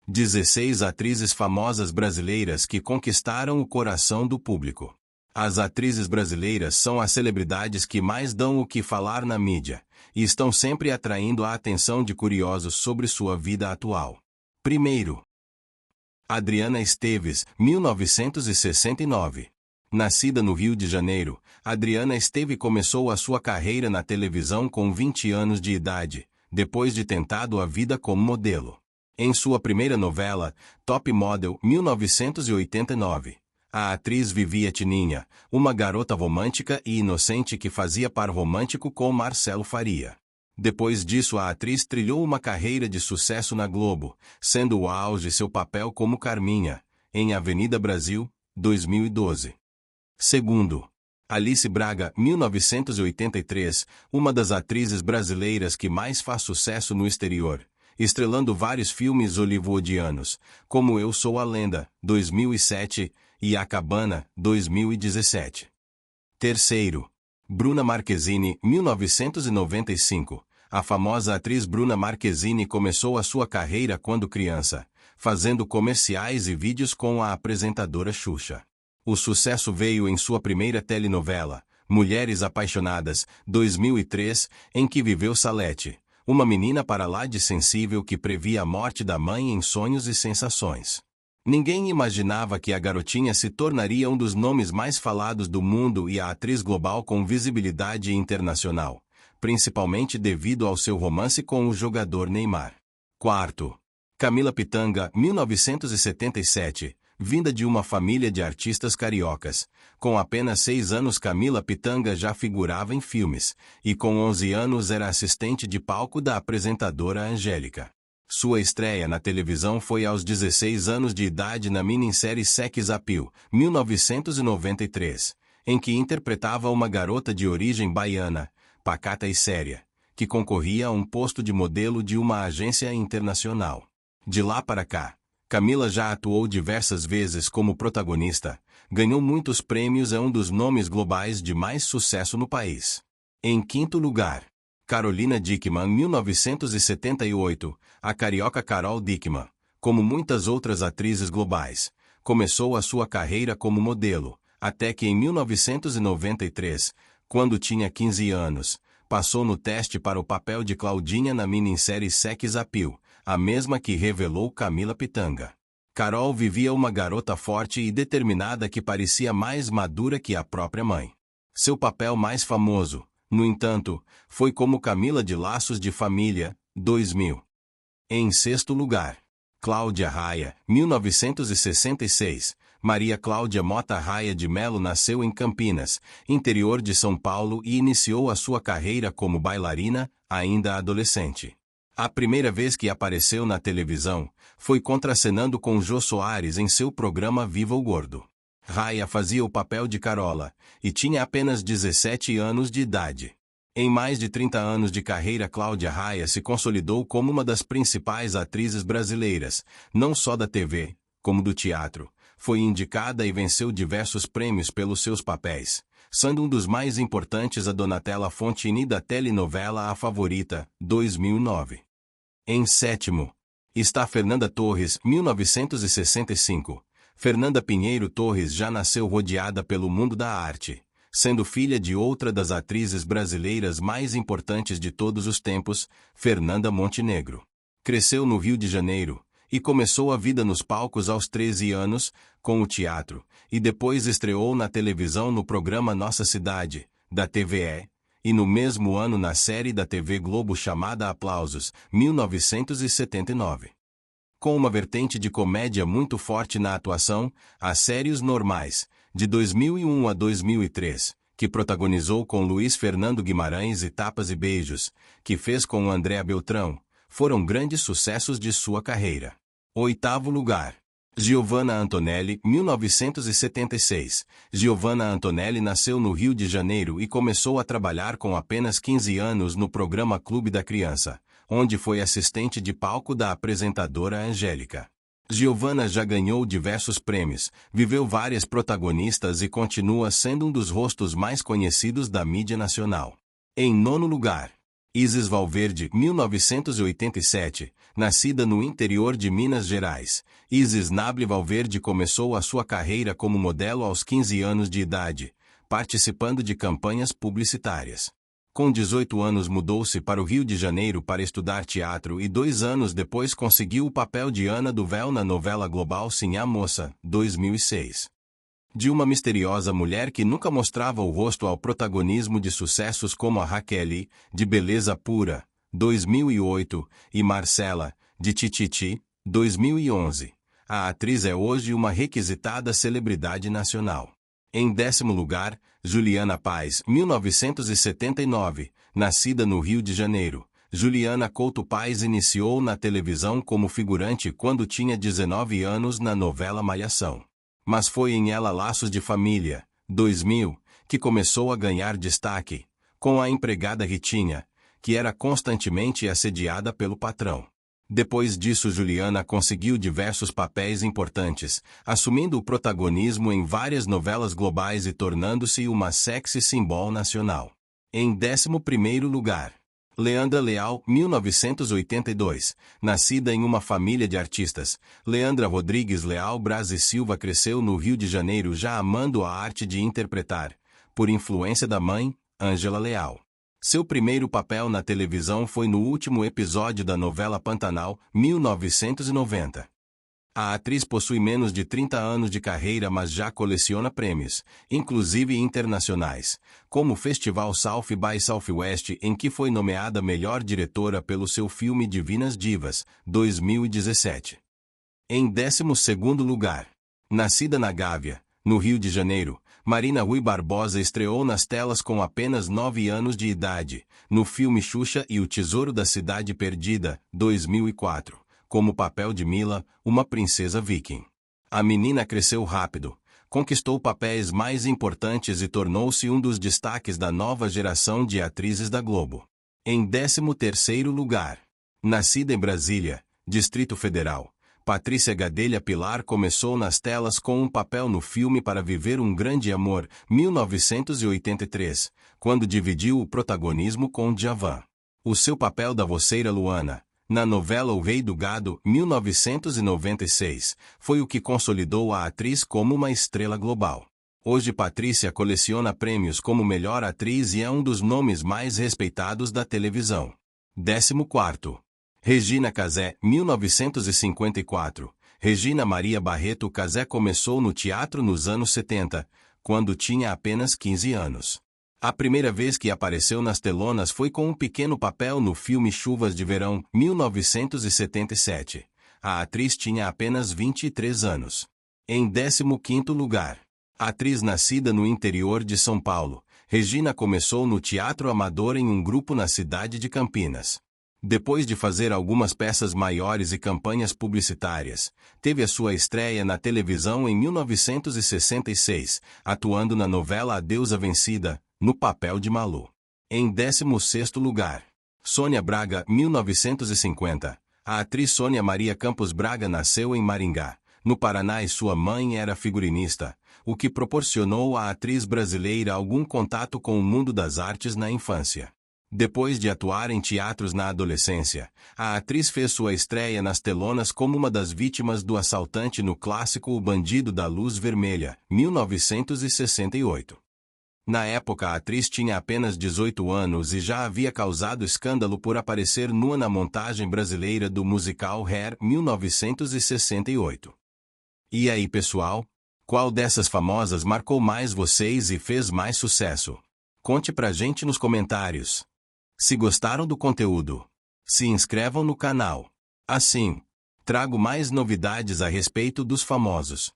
16 atrizes famosas brasileiras que conquistaram o coração do público. As atrizes brasileiras são as celebridades que mais dão o que falar na mídia, e estão sempre atraindo a atenção de curiosos sobre sua vida atual. Primeiro, Adriana Esteves, 1969. Nascida no Rio de Janeiro, Adriana Esteves começou a sua carreira na televisão com 20 anos de idade, depois de tentado a vida como modelo. Em sua primeira novela, Top Model, 1989, a atriz vivia Tininha, uma garota romântica e inocente que fazia par romântico com Marcelo Faria. Depois disso, a atriz trilhou uma carreira de sucesso na Globo, sendo o auge seu papel como Carminha, em Avenida Brasil, 2012. Segundo, Alice Braga, 1983, uma das atrizes brasileiras que mais faz sucesso no exterior, estrelando vários filmes hollywoodianos, como Eu Sou a Lenda, 2007, e A Cabana, 2017. Terceiro, Bruna Marquezine, 1995. A famosa atriz Bruna Marquezine começou a sua carreira quando criança, fazendo comerciais e vídeos com a apresentadora Xuxa. O sucesso veio em sua primeira telenovela, Mulheres Apaixonadas, 2003, em que viveu Salete, uma menina para lá de sensível que previa a morte da mãe em sonhos e sensações. Ninguém imaginava que a garotinha se tornaria um dos nomes mais falados do mundo e a atriz global com visibilidade internacional, principalmente devido ao seu romance com o jogador Neymar. Quarto, Camila Pitanga, 1977, vinda de uma família de artistas cariocas. Com apenas 6 anos Camila Pitanga já figurava em filmes, e com 11 anos era assistente de palco da apresentadora Angélica. Sua estreia na televisão foi aos 16 anos de idade na minissérie Sex Appeal, 1993, em que interpretava uma garota de origem baiana, pacata e séria, que concorria a um posto de modelo de uma agência internacional. De lá para cá, Camila já atuou diversas vezes como protagonista, ganhou muitos prêmios e é um dos nomes globais de mais sucesso no país. Em quinto lugar, Carolina Dickman, 1978, a carioca Carol Dickman, como muitas outras atrizes globais, começou a sua carreira como modelo, até que em 1993, quando tinha 15 anos, passou no teste para o papel de Claudinha na minissérie Sex Appeal, a mesma que revelou Camila Pitanga. Carol vivia uma garota forte e determinada que parecia mais madura que a própria mãe. Seu papel mais famoso, no entanto, foi como Camila de Laços de Família, 2000. Em sexto lugar, Cláudia Raia, 1966. Maria Cláudia Mota Raia de Melo nasceu em Campinas, interior de São Paulo e iniciou a sua carreira como bailarina, ainda adolescente. A primeira vez que apareceu na televisão, foi contracenando com Jô Soares em seu programa Viva o Gordo. Raia fazia o papel de Carola, e tinha apenas 17 anos de idade. Em mais de 30 anos de carreira, Cláudia Raia se consolidou como uma das principais atrizes brasileiras, não só da TV, como do teatro. Foi indicada e venceu diversos prêmios pelos seus papéis, sendo um dos mais importantes a Donatella Fontini da telenovela A Favorita, 2009. Em sétimo, está Fernanda Torres, 1965. Fernanda Pinheiro Torres já nasceu rodeada pelo mundo da arte, sendo filha de outra das atrizes brasileiras mais importantes de todos os tempos, Fernanda Montenegro. Cresceu no Rio de Janeiro, e começou a vida nos palcos aos 13 anos, com o teatro, e depois estreou na televisão no programa Nossa Cidade, da TVE, e no mesmo ano na série da TV Globo chamada Aplausos, 1979. Com uma vertente de comédia muito forte na atuação, as séries Normais, de 2001 a 2003, que protagonizou com Luiz Fernando Guimarães e Tapas e Beijos, que fez com Andréa Beltrão, foram grandes sucessos de sua carreira. Oitavo lugar. Giovanna Antonelli, 1976. Giovanna Antonelli nasceu no Rio de Janeiro e começou a trabalhar com apenas 15 anos no programa Clube da Criança, onde foi assistente de palco da apresentadora Angélica. Giovanna já ganhou diversos prêmios, viveu várias protagonistas e continua sendo um dos rostos mais conhecidos da mídia nacional. Em nono lugar, Isis Valverde, 1987, nascida no interior de Minas Gerais. Isis Nable Valverde começou a sua carreira como modelo aos 15 anos de idade, participando de campanhas publicitárias. Com 18 anos mudou-se para o Rio de Janeiro para estudar teatro e 2 anos depois conseguiu o papel de Ana do Véu na novela global Sim a Moça, 2006. De uma misteriosa mulher que nunca mostrava o rosto ao protagonismo de sucessos como a Raquel, de Beleza Pura, 2008, e Marcela, de Tititi, 2011. A atriz é hoje uma requisitada celebridade nacional. Em 10º lugar, Juliana Paz, 1979, nascida no Rio de Janeiro. Juliana Couto Paz iniciou na televisão como figurante quando tinha 19 anos na novela Malhação. Mas foi em Ela Laços de Família, 2000, que começou a ganhar destaque, com a empregada Ritinha, que era constantemente assediada pelo patrão. Depois disso, Juliana conseguiu diversos papéis importantes, assumindo o protagonismo em várias novelas globais e tornando-se uma sexy symbol nacional. Em 11º lugar, Leandra Leal, 1982, nascida em uma família de artistas. Leandra Rodrigues Leal Braz e Silva cresceu no Rio de Janeiro já amando a arte de interpretar, por influência da mãe, Ângela Leal. Seu primeiro papel na televisão foi no último episódio da novela Pantanal, 1990. A atriz possui menos de 30 anos de carreira, mas já coleciona prêmios, inclusive internacionais, como o Festival South by Southwest, em que foi nomeada melhor diretora pelo seu filme Divinas Divas, 2017. Em 12º lugar, nascida na Gávea, no Rio de Janeiro, Marina Rui Barbosa estreou nas telas com apenas 9 anos de idade, no filme Xuxa e o Tesouro da Cidade Perdida, 2004. Como papel de Mila, uma princesa viking. A menina cresceu rápido, conquistou papéis mais importantes e tornou-se um dos destaques da nova geração de atrizes da Globo. Em 13º lugar, nascida em Brasília, Distrito Federal, Patrícia Gadelha Pilar começou nas telas com um papel no filme Para Viver um Grande Amor, 1983, quando dividiu o protagonismo com Djavan. O seu papel da voceira Luana, na novela O Rei do Gado, 1996, foi o que consolidou a atriz como uma estrela global. Hoje Patrícia coleciona prêmios como melhor atriz e é um dos nomes mais respeitados da televisão. 14º. Regina Casé, 1954. Regina Maria Barreto Casé começou no teatro nos anos 70, quando tinha apenas 15 anos. A primeira vez que apareceu nas telonas foi com um pequeno papel no filme Chuvas de Verão, 1977. A atriz tinha apenas 23 anos. Em 15º lugar, atriz nascida no interior de São Paulo, Regina começou no teatro amador em um grupo na cidade de Campinas. Depois de fazer algumas peças maiores e campanhas publicitárias, teve a sua estreia na televisão em 1966, atuando na novela A Deusa Vencida, no papel de Malu. Em 16º lugar, Sônia Braga, 1950. A atriz Sônia Maria Campos Braga nasceu em Maringá, no Paraná, e sua mãe era figurinista, o que proporcionou à atriz brasileira algum contato com o mundo das artes na infância. Depois de atuar em teatros na adolescência, a atriz fez sua estreia nas telonas como uma das vítimas do assaltante no clássico O Bandido da Luz Vermelha, 1968. Na época, a atriz tinha apenas 18 anos e já havia causado escândalo por aparecer nua na montagem brasileira do musical Hair, 1968. E aí, pessoal? Qual dessas famosas marcou mais vocês e fez mais sucesso? Conte pra gente nos comentários. Se gostaram do conteúdo, se inscrevam no canal. Assim, trago mais novidades a respeito dos famosos.